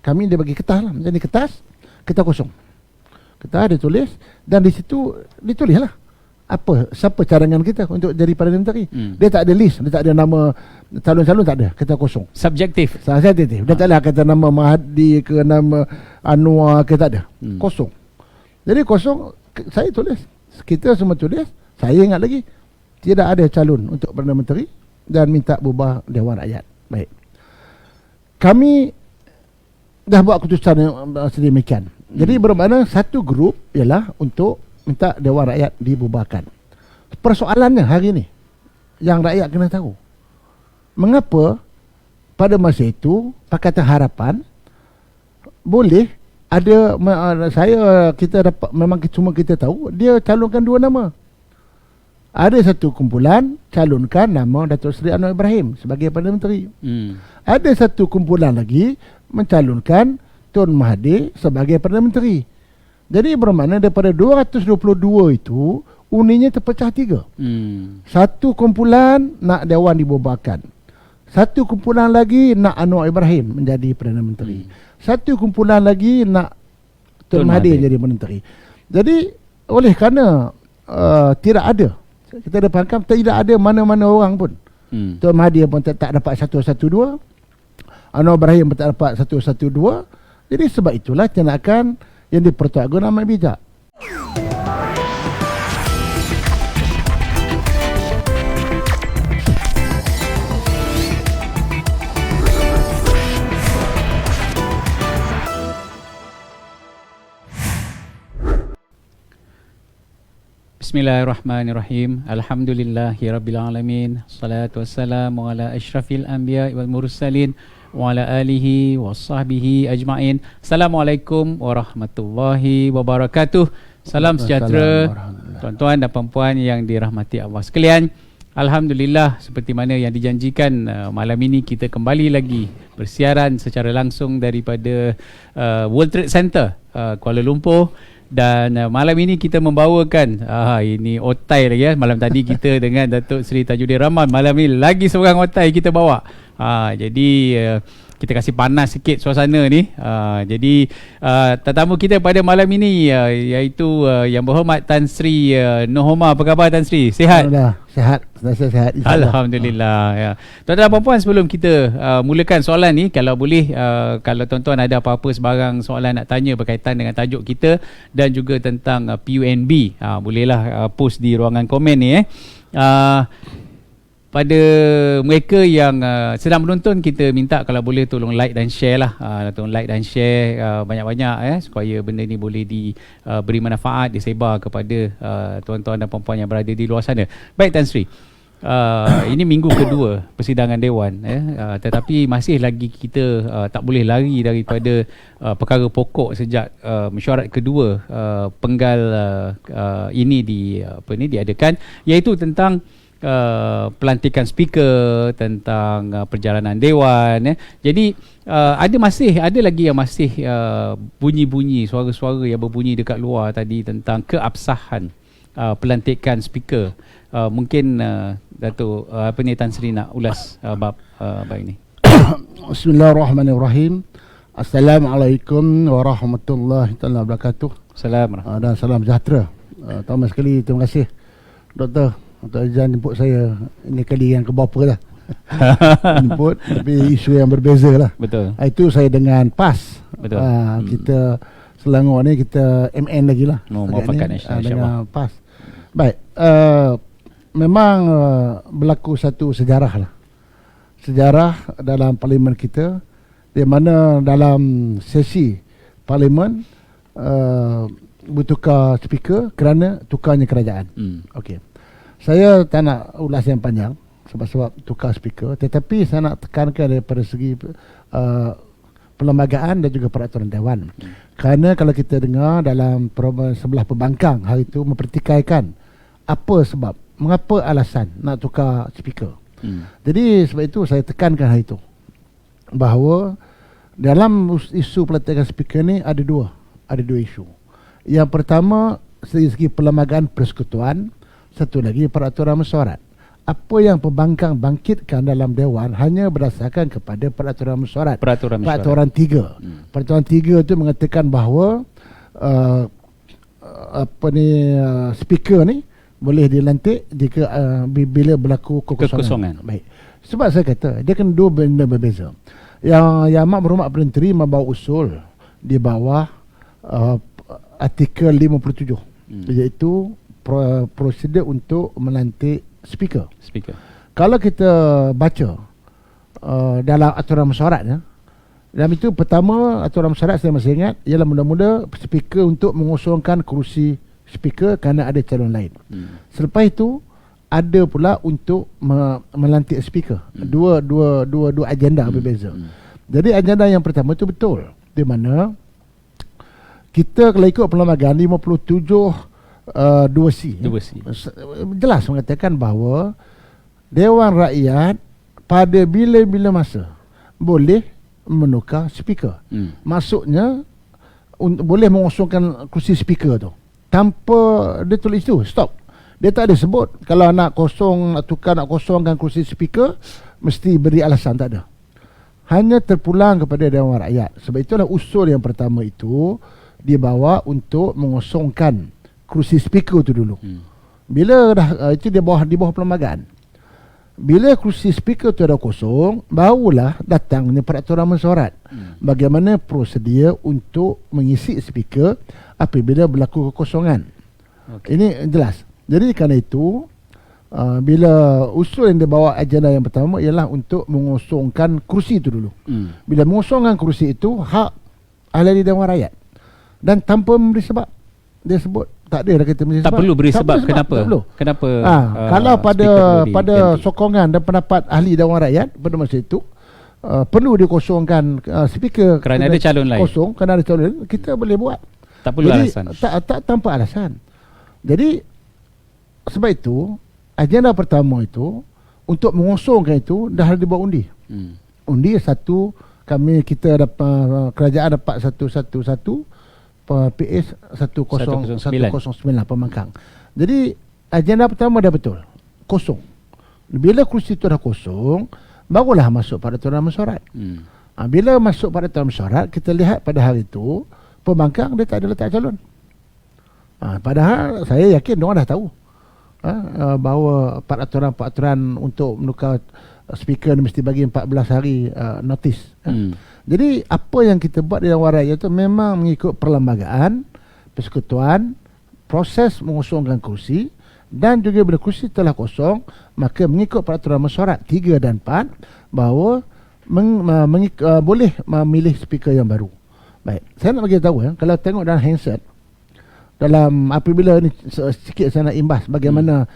kami dia bagi kertas lah. Jadi kertas kosong. Kertas dia tulis, dan di situ ditulis lah siapa cadangan kita untuk jadi Perdana Menteri. Dia tak ada list, dia tak ada nama calon-calon, tak ada, kertas kosong. Subjektif. Dia tak ada kata nama Mahathir ke nama Anwar ke, tak ada. Kosong. Jadi kosong, saya tulis. Kita semua tulis. Saya ingat lagi, tidak ada calon untuk Perdana Menteri dan minta bubar Dewan Rakyat. Baik. Kami dah buat keputusan yang sedemikian. Jadi bermakna satu grup ialah untuk minta Dewan Rakyat dibubarkan. Persoalannya hari ini yang rakyat kena tahu, mengapa pada masa itu Pakatan Harapan boleh ada, kita dapat, memang cuma kita tahu dia calonkan 2 nama. Ada satu kumpulan calonkan nama Datuk Seri Anwar Ibrahim sebagai Perdana Menteri. Ada satu kumpulan lagi mencalonkan Tun Mahathir sebagai Perdana Menteri. Jadi bermakna daripada 222 itu uninya terpecah 3. Satu kumpulan nak Dewan dibubarkan. Satu kumpulan lagi nak Anwar Ibrahim menjadi Perdana Menteri. Satu kumpulan lagi nak Tun Mahathir jadi Perdana Menteri. Jadi oleh kerana tidak ada, kita dah faham, tidak ada mana-mana orang pun. Tun Mahathir pun tak dapat 112, Anwar Ibrahim pun tak dapat 112. Jadi sebab itulah tindakan yang dipertuakan amat bijak. Bismillahirrahmanirrahim. Alhamdulillahirabbil alamin. Salatu wassalamu ala asyrafil anbiya wal mursalin wa ala alihi washabbihi ajmain. Assalamualaikum warahmatullahi wabarakatuh. Salam sejahtera tuan-tuan dan puan-puan yang dirahmati Allah sekalian. Alhamdulillah, seperti mana yang dijanjikan, malam ini kita kembali lagi bersiaran secara langsung daripada World Trade Center Kuala Lumpur. Dan malam ini kita membawakan ini otai lagi ya. Malam tadi kita dengan Datuk Seri Tajudin Rahman, malam ni lagi seorang otai kita bawa. Jadi kita kasih panas sikit suasana ni. Jadi tetamu kita pada malam ini iaitu Yang Berhormat Tan Sri Nohoma. Apa khabar Tan Sri? Sihat? Alhamdulillah, sihat. Saya sihat, Alhamdulillah ya. Tuan-tuan dan puan-puan, sebelum kita mulakan soalan ni, kalau boleh kalau tuan-tuan ada apa-apa sebarang soalan nak tanya berkaitan dengan tajuk kita dan juga tentang PUNB, bolehlah post di ruangan komen ni pada mereka yang sedang menonton, kita minta kalau boleh tolong like dan share lah. Tolong like dan share banyak-banyak supaya benda ni boleh diberi manfaat, disebar kepada tuan-tuan dan puan-puan yang berada di luar sana. Baik Tan Sri, ini minggu kedua persidangan Dewan, tetapi masih lagi kita tak boleh lari daripada perkara pokok sejak mesyuarat kedua penggal ini diadakan, iaitu tentang pelantikan speaker, tentang perjalanan Dewan. Jadi ada lagi yang masih bunyi-bunyi, suara-suara yang berbunyi dekat luar tadi tentang keabsahan pelantikan speaker. Mungkin Datuk Tan Sri nak ulas bab ini. Bismillahirrahmanirrahim. Assalamualaikum warahmatullahi wabarakatuh. Assalamualaikum. Dan salam sejahtera. Pertama sekali terima kasih Doktor untuk izin jemput saya. Ini kali yang keberapa dah jemput, tapi isu yang berbeza lah. Betul. Itu saya dengan PAS. Betul. Kita Selangor ni kita MN lagi lah. Muafakat Nasional dengan PAS. Baik. Memang berlaku satu sejarah lah. Sejarah dalam parlimen kita, di mana dalam sesi parlimen bertukar speaker kerana tukarnya kerajaan. Okey. Saya tak nak ulas yang panjang sebab tukar speaker, tetapi saya nak tekankan daripada segi perlembagaan dan juga peraturan Dewan. Kerana kalau kita dengar dalam sebelah pembangkang hari itu mempertikaikan apa sebab, mengapa alasan nak tukar speaker. Jadi sebab itu saya tekankan hari itu bahawa dalam isu pelantikan speaker ni ada dua isu. Yang pertama dari segi perlembagaan persekutuan, satu lagi peraturan mesyuarat. apa yang pembangkang bangkitkan dalam Dewan hanya berdasarkan kepada peraturan mesyuarat. Peraturan 3. Peraturan 3 itu mengatakan bahawa speaker ni boleh dilantik jika bila berlaku kekosongan. Baik. Sebab saya kata dia kena dua benda berbeza. Yang Amat Berhormat Perdana Menteri membawa usul di bawah artikel 57 iaitu prosedur untuk melantik speaker. Kalau kita baca dalam aturan mesyuarat dalam itu pertama aturan mesyuarat saya masih ingat ialah mula-mula speaker untuk mengosongkan kerusi speaker kerana ada calon lain. Selepas itu ada pula untuk melantik speaker. Dua agenda berbeza. Jadi agenda yang pertama itu betul di mana kita kalau ikut perlembagaan 57 2C jelas mengatakan bahawa Dewan Rakyat pada bila-bila masa boleh menukar speaker. Maksudnya boleh mengosongkan kursi speaker tu tanpa dia tulis tu stop. Dia tak ada sebut kalau nak kosongkan kursi speaker mesti beri alasan, tak ada. Hanya terpulang kepada Dewan Rakyat. Sebab itulah usul yang pertama itu dibawa untuk mengosongkan kursi speaker tu dulu. Bila dah itu di bawah perlembagaan. Bila kursi speaker tu dah kosong, barulah datangnya peraturan mesyuarat. Bagaimana prosedur untuk mengisi speaker apabila berlaku kekosongan. Ini jelas. Jadi kerana itu bila usul yang dibawa agenda yang pertama ialah untuk mengosongkan kursi itu dulu. Bila mengosongkan kursi itu hak ahli Dewan Rakyat. Dan tanpa memberi sebab. Dia sebut tak ada dah kita mesti sebab. Tak perlu beri sebab. Kenapa? Kenapa? Kalau pada sokongan dan pendapat ahli Dewan Rakyat pada masa itu perlu dikosongkan speaker kerana ada calon lain. Kerana ada calon lain, kita boleh buat. Tak perlu alasan. Tak tanpa alasan. Jadi sebab itu agenda pertama itu untuk mengosongkan itu dah dibuat undi. Undi satu kita dapat kerajaan dapat 111 PS 109 Pembangkang. Jadi agenda pertama dah betul. Kosong. Bila kursi itu dah kosong, barulah masuk pada peraturan mesyuarat. Bila masuk pada peraturan mesyuarat, kita lihat pada hari itu Pembangkang dia tak ada letak calon. Padahal saya yakin diorang dah tahu bahawa peraturan untuk menukar speaker mesti bagi 14 hari notis. Jadi apa yang kita buat di Dewan Rakyat itu memang mengikut perlembagaan, persekutuan, proses mengosongkan kursi, dan juga bila kursi telah kosong maka mengikut peraturan mesyuarat 3 dan 4 bahawa boleh memilih speaker yang baru. Baik, saya nak bagi tahu kalau tengok dalam handset dalam apabila ni sikit saya nak imbas bagaimana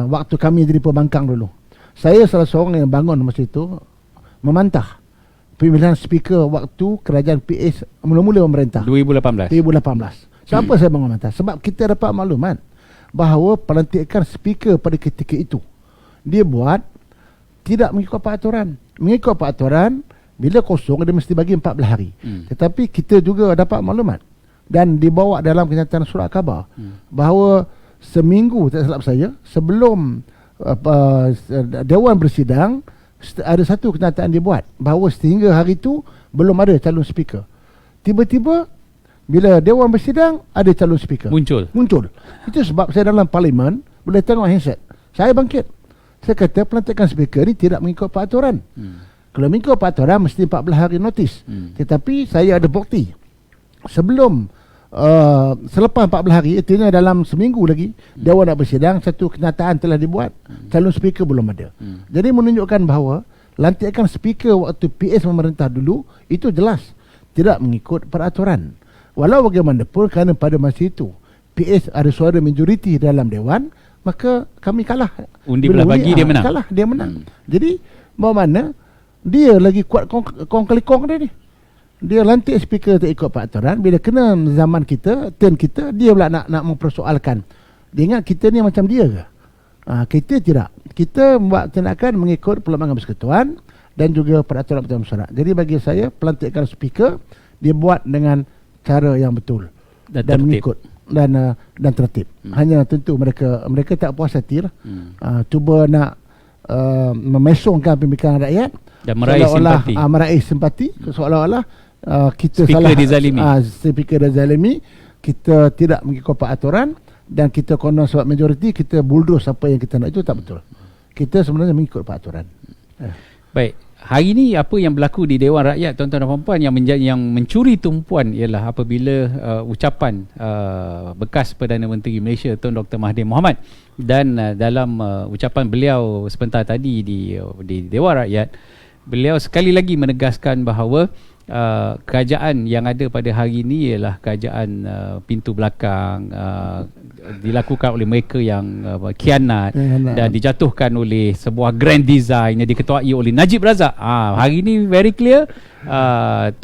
waktu kami jadi pembangkang dulu. Saya salah seorang yang bangun masa itu memantah pemilihan speaker waktu kerajaan PS mula-mula memerintah 2018. Siapa saya bangun mentah? Sebab kita dapat maklumat bahawa pelantikan speaker pada ketika itu dia buat tidak mengikut peraturan. Mengikut peraturan bila kosong dia mesti bagi 14 hari. Tetapi kita juga dapat maklumat dan dibawa dalam kenyataan surat khabar bahawa seminggu tak silap saya sebelum Dewan bersidang ada satu kenyataan dibuat bahawa sehingga hari itu belum ada calon speaker. Tiba-tiba bila Dewan bersidang ada calon speaker. Muncul. Itu sebab saya dalam parlimen boleh tengok handset. Saya bangkit. Saya kata pelantikan speaker ni tidak mengikut peraturan. Kalau mengikut peraturan mesti 14 hari notis. Tetapi saya ada bukti. Sebelum selepas 14 hari, artinya dalam seminggu lagi Dewan nak bersidang, satu kenyataan telah dibuat, calon speaker belum ada. Jadi menunjukkan bahawa lantikan speaker waktu PS memerintah dulu itu jelas tidak mengikut peraturan. Walau bagaimanapun kerana pada masa itu PS ada suara majoriti dalam Dewan, maka kami kalah. Undi belah bagi dia menang. Kalah, dia menang. Jadi mana dia lagi kuat kong kali kong dia ni. Dia lantik speaker tak ikut peraturan. Bila kena zaman kita, turn kita, dia pula nak mempersoalkan. Dia ingat kita ni macam dia ke? Kita tidak. Kita buat tindakan mengikut perlembagaan persekutuan dan juga peraturan mesyuarat. Jadi bagi saya pelantikan speaker dia buat dengan cara yang betul dan mengikut. dan tertib. Hanya tentu mereka tak puas hati lah. Cuba nak memesongkan pembicaraan rakyat dan meraih simpati. Meraih simpati seolah-olah kita speaker salah, dizalimi. Speaker dizalimi, kita tidak mengikut aturan dan kita konon sebab majoriti kita bulldoze apa yang kita nak. Itu tak betul. Kita sebenarnya mengikut peraturan. Baik, hari ini apa yang berlaku di Dewan Rakyat, tuan-tuan dan puan-puan, yang mencuri tumpuan ialah apabila ucapan bekas Perdana Menteri Malaysia Tun Dr. Mahathir Mohamad, dan dalam ucapan beliau sebentar tadi di Dewan Rakyat, beliau sekali lagi menegaskan bahawa kerajaan yang ada pada hari ini ialah kerajaan pintu belakang, dilakukan oleh mereka yang khianat dan dijatuhkan oleh sebuah grand design yang diketuai oleh Najib Razak. Hari ini very clear,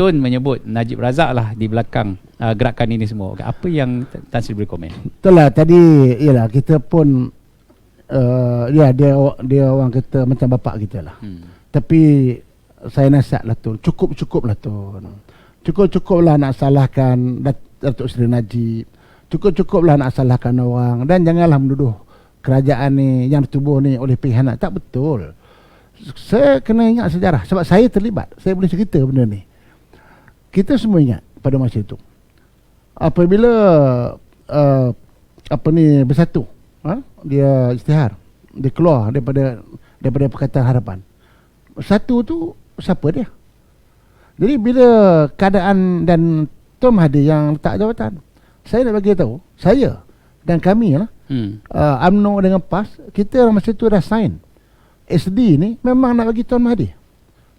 Tun menyebut Najib Razak lah di belakang gerakan ini semua. Apa yang Tan Sri boleh komen? Itulah tadi, ialah kita pun dia orang kata macam bapak kita lah. Tapi saya nasihatlah Tun, cukup-cukuplah Tun. Cukup-cukuplah nak salahkan Datuk Seri Najib. Cukup-cukuplah nak salahkan orang. Dan janganlah menuduh kerajaan ni yang ditubuh ni oleh pengkhianat. Tak betul. Saya kena ingat sejarah. Sebab saya terlibat. Saya boleh cerita benda ni. Kita semua ingat pada masa itu, apabila Bersatu, dia isytihar, dia keluar daripada Pakatan Harapan. Satu tu siapa dia? Jadi bila keadaan dan Tun Mahathir yang letak jawatan, saya nak bagi tahu, saya dan kami lah, UMNO dengan PAS, kita masa tu dah sign SD ni memang nak bagi Tun Mahathir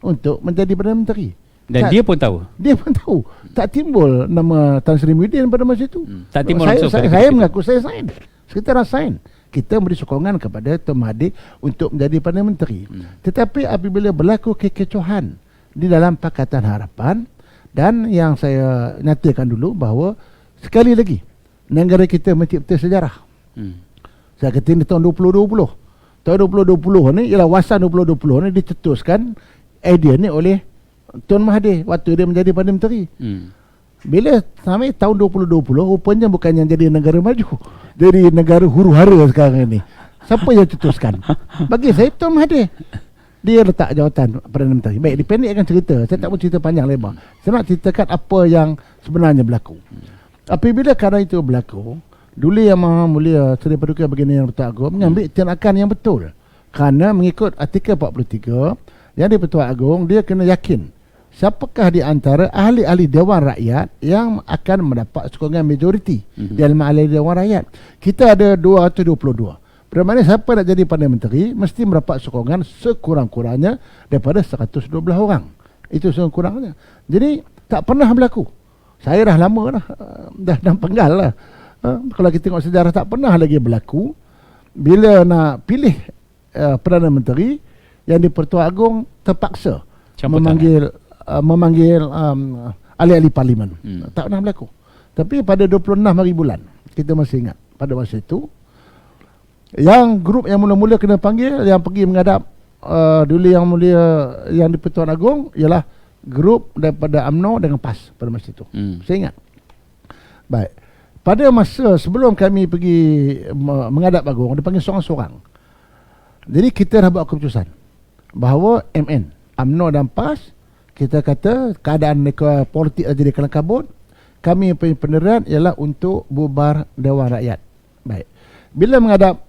untuk menjadi Perdana Menteri. Dan dia pun tahu. Dia pun tahu. Tak timbul nama Tan Sri Muhyiddin pada masa itu. Tak timbul langsung. Saya mengaku saya sign. Kita dah sign. Kita beri sokongan kepada Tun Mahathir untuk menjadi Perdana Menteri. Tetapi apabila berlaku kekecohan di dalam Pakatan Harapan, dan yang saya nyatakan dulu bahawa sekali lagi negara kita mencipta sejarah. Saya kata ini tahun 2020. Tahun 2020 ni ialah wasan 2020 ni dicetuskan idea ni oleh Tun Mahathir waktu dia menjadi Perdana Menteri. Bila sampai tahun 2020, rupanya bukan yang jadi negara maju, jadi negara huru-hara sekarang ini. Siapa yang cetuskan? Bagi saya Tun Mahathir. Dia letak jawatan Perdana Menteri. Baik, dipendekkan cerita. Saya tak mau cerita panjang lebar. Saya nak ceritakan apa yang sebenarnya berlaku. Apabila keadaan itu berlaku, Duli Yang Maha Mulia Seri Paduka Baginda Yang Pertuan Agong mengambil tindakan yang betul. Kerana mengikut artikel 43 yang di Pertuan Agong, dia kena yakin siapakah di antara ahli-ahli Dewan Rakyat yang akan mendapat sokongan majoriti dalam ahli Dewan Rakyat. Kita ada 222. Bermakna siapa nak jadi Perdana Menteri mesti mendapat sokongan sekurang-kurangnya daripada 112 orang. Itu sekurang-kurangnya. Jadi tak pernah berlaku. Saya dah lama dah penggal lah. Kalau kita tengok sejarah, tak pernah lagi berlaku bila nak pilih Perdana Menteri yang di Pertuan Agong terpaksa memanggil ahli-ahli parlimen. Tak pernah berlaku. Tapi pada 26 hari bulan, kita masih ingat pada masa itu, yang grup yang mula-mula kena panggil, yang pergi menghadap Duli Yang Mulia yang di Pertuan Agong ialah grup daripada UMNO dengan PAS pada masa itu. Saya ingat. Baik. Pada masa sebelum kami pergi menghadap Agong, dia panggil seorang-seorang. Jadi kita dah buat keputusan bahawa MN, UMNO dan PAS, kita kata keadaan politik jadi kelam kabut. Kami punya pendirian ialah untuk bubar Dewan Rakyat. Baik. Bila menghadap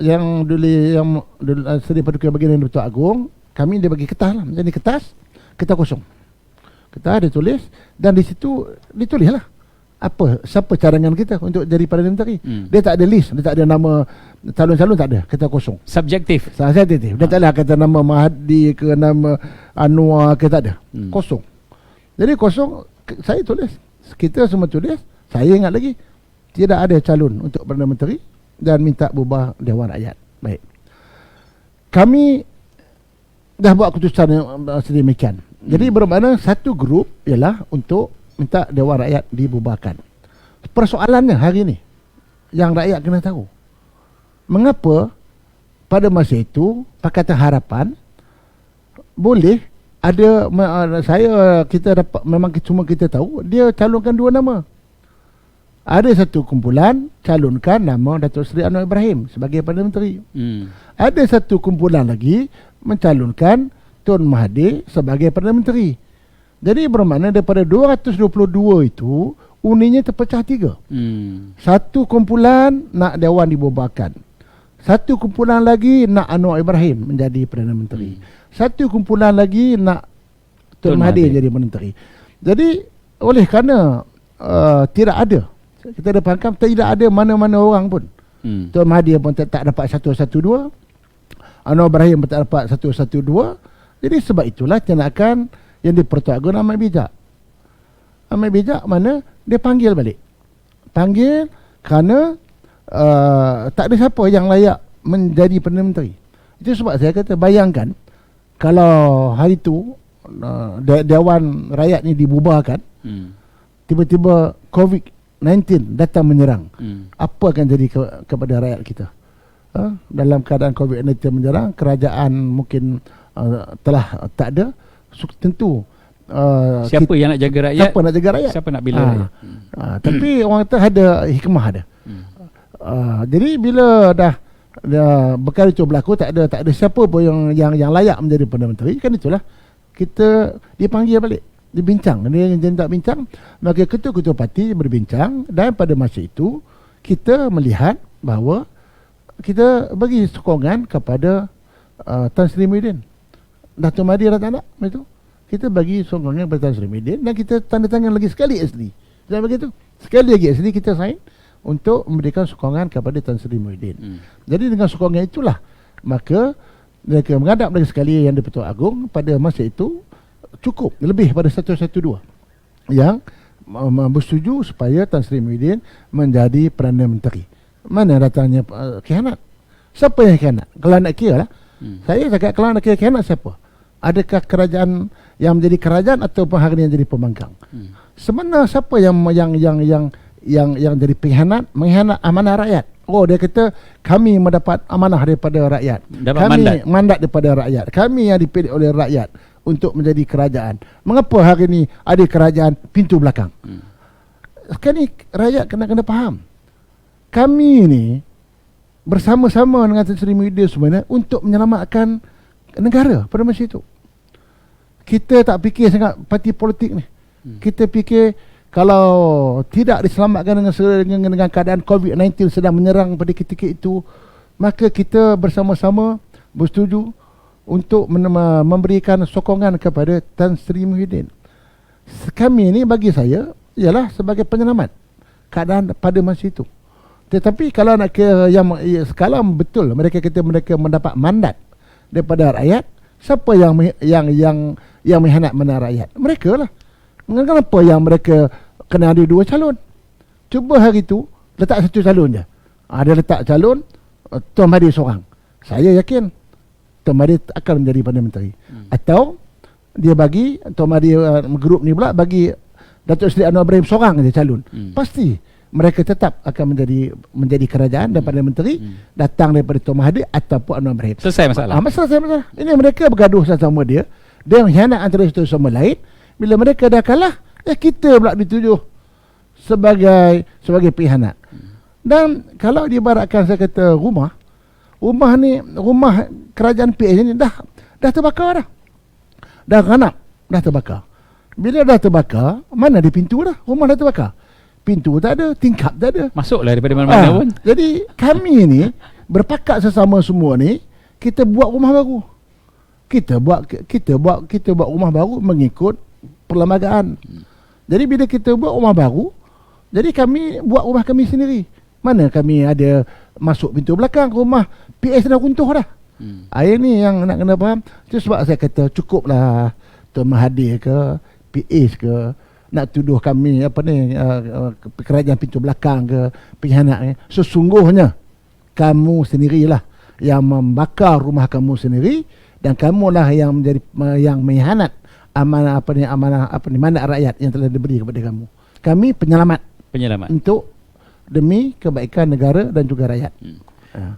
yang Seri Paduka Baginda Yang Pertuan Agong, kami dia bagi kertas lah, jadi kertas kosong. Kertas dia tulis, dan di situ ditulis lah siapa cadangan kita untuk jadi Perdana Menteri. Dia tak ada list, dia tak ada nama calon-calon, tak ada, kertas kosong. Subjektif. Dia tak ada kata nama Mahathir ke nama Anwar ke, tak ada. Kosong. Jadi kosong, saya tulis. Kita semua tulis. Saya ingat lagi, tidak ada calon untuk Perdana Menteri dan minta bubar Dewan Rakyat. Baik. Kami dah buat keputusan yang sedemikian. Jadi bermakna satu grup ialah untuk minta Dewan Rakyat dibubarkan. Persoalannya hari ini yang rakyat kena tahu, mengapa pada masa itu Pakatan Harapan boleh ada, kita dapat, memang cuma kita tahu dia calonkan dua nama. Ada satu kumpulan calonkan nama Datuk Seri Anwar Ibrahim sebagai Perdana Menteri. Ada satu kumpulan lagi mencalonkan Tun Mahathir sebagai Perdana Menteri. Jadi bermakna daripada 222 itu uninya terpecah 3. Satu kumpulan nak Dewan dibubarkan. Satu kumpulan lagi nak Anwar Ibrahim menjadi Perdana Menteri. Satu kumpulan lagi nak Tun Mahathir jadi Perdana Menteri. Jadi oleh kerana tidak ada, kita dah faham, tidak ada mana-mana orang pun. Tun Mahathir pun tak dapat 112, Anwar Ibrahim pun tak dapat 112. Jadi sebab itulah tindakan yang dipertuakan amat bijak. Amat bijak mana dia panggil balik. Panggil kerana tak ada siapa yang layak menjadi Perdana Menteri. Itu sebab saya kata, bayangkan kalau hari itu Dewan Rakyat ni dibubarkan, tiba-tiba COVID-19 datang menyerang, apa akan jadi kepada rakyat kita? Dalam keadaan COVID-19 menyerang, kerajaan mungkin telah tak ada. Tentu siapa yang nak jaga rakyat? Siapa nak jaga rakyat? Siapa nak bela rakyat? Tapi orang kata ada hikmah dia. Jadi bila dah perkara itu berlaku, tak ada siapa pun yang layak menjadi Perdana Menteri, kan itulah kita dipanggil balik, dibincang. Dia tak bincang, maka ketua-ketua parti berbincang, dan pada masa itu kita melihat bahawa kita bagi sokongan kepada Tan Sri Muhyiddin. Datuk Mahathir dah tak nak itu. Kita bagi sokongan kepada Tan Sri Muhyiddin, dan kita tanda tangan lagi sekali asli. Jangan begitu. Sekali lagi asli kita sign untuk memberikan sokongan kepada Tan Sri Muhyiddin. Jadi dengan sokongan itulah maka mereka menghadap lagi sekali Yang di-Pertuan Agong pada masa itu cukup lebih pada 112 yang bersetuju supaya Tan Sri Muhyiddin menjadi Perdana Menteri. Mana datangnya khianat? Siapa yang khianat? Kalau nak kira lah, saya cakap kalau nak kira khianat siapa? Adakah kerajaan yang menjadi kerajaan ataupun hari ini yang jadi pembangkang? Sebenarnya siapa yang jadi pengkhianat, mengkhianat amanah rakyat? Oh, dia kata kami mendapat amanah daripada rakyat. Mandat daripada rakyat. Kami yang dipilih oleh rakyat untuk menjadi kerajaan. Mengapa hari ini ada kerajaan pintu belakang? Sekarang ni rakyat kena faham. Kami ni bersama-sama dengan Tan Sri Muhyiddin sebenarnya untuk menyelamatkan negara pada masa itu. Kita tak fikir sangat parti politik ni. Kita fikir kalau tidak diselamatkan dengan keadaan COVID-19 sedang menyerang pada ketika itu, maka kita bersama-sama bersetuju untuk memberikan sokongan kepada Tan Sri Muhyiddin. Kami ni bagi saya ialah sebagai penyelamat keadaan pada masa itu. Tetapi kalau nak kira kalau betul mereka kata mereka mendapat mandat daripada rakyat, siapa yang mengkhianat mandat rakyat? Mereka lah. Kenapa yang mereka kena ada 2 calon? Cuba hari itu letak 1 calon je. Dia letak calon Tuan Mahathir seorang. Saya yakin Tuan Mahathir akan menjadi Perdana Menteri. Atau dia bagi Tuan Mahathir grup ni pula bagi Datuk Seri Anwar Ibrahim seorang je calon. Pasti mereka tetap akan menjadi kerajaan dan Perdana Menteri datang daripada Tuan Mahathir ataupun Anwar Ibrahim. Selesai masalah. Masalah. Ini mereka bergaduh sama dia. Dia mengkhianat antara satu sama lain. Bila mereka dah kalah, kita pula dituduh sebagai pengkhianat. Dan kalau diibaratkan saya kata rumah kerajaan PH ni dah terbakar dah. Dah ganap, dah terbakar. Bila dah terbakar, mana ada pintu dah? Rumah dah terbakar. Pintu tak ada, tingkap tak ada. Masuklah daripada mana-mana pun. Jadi kami ni berpakat sesama semua ni, kita buat rumah baru. Kita buat rumah baru mengikut perlembagaan. Jadi bila kita buat rumah baru, jadi kami buat rumah kami sendiri. Mana kami ada masuk pintu belakang, rumah PS dah runtuh dah. Ini yang nak kena faham. Itu sebab saya kata cukuplah Tuan Mahathir ke PS ke nak tuduh kami kerajaan pintu belakang ke pengkhianat. Sesungguhnya kamu sendirilah yang membakar rumah kamu sendiri, dan kamulah yang menjadi yang mengkhianat amanah mandat rakyat yang telah diberi kepada kamu. Kami penyelamat untuk demi kebaikan negara dan juga rakyat.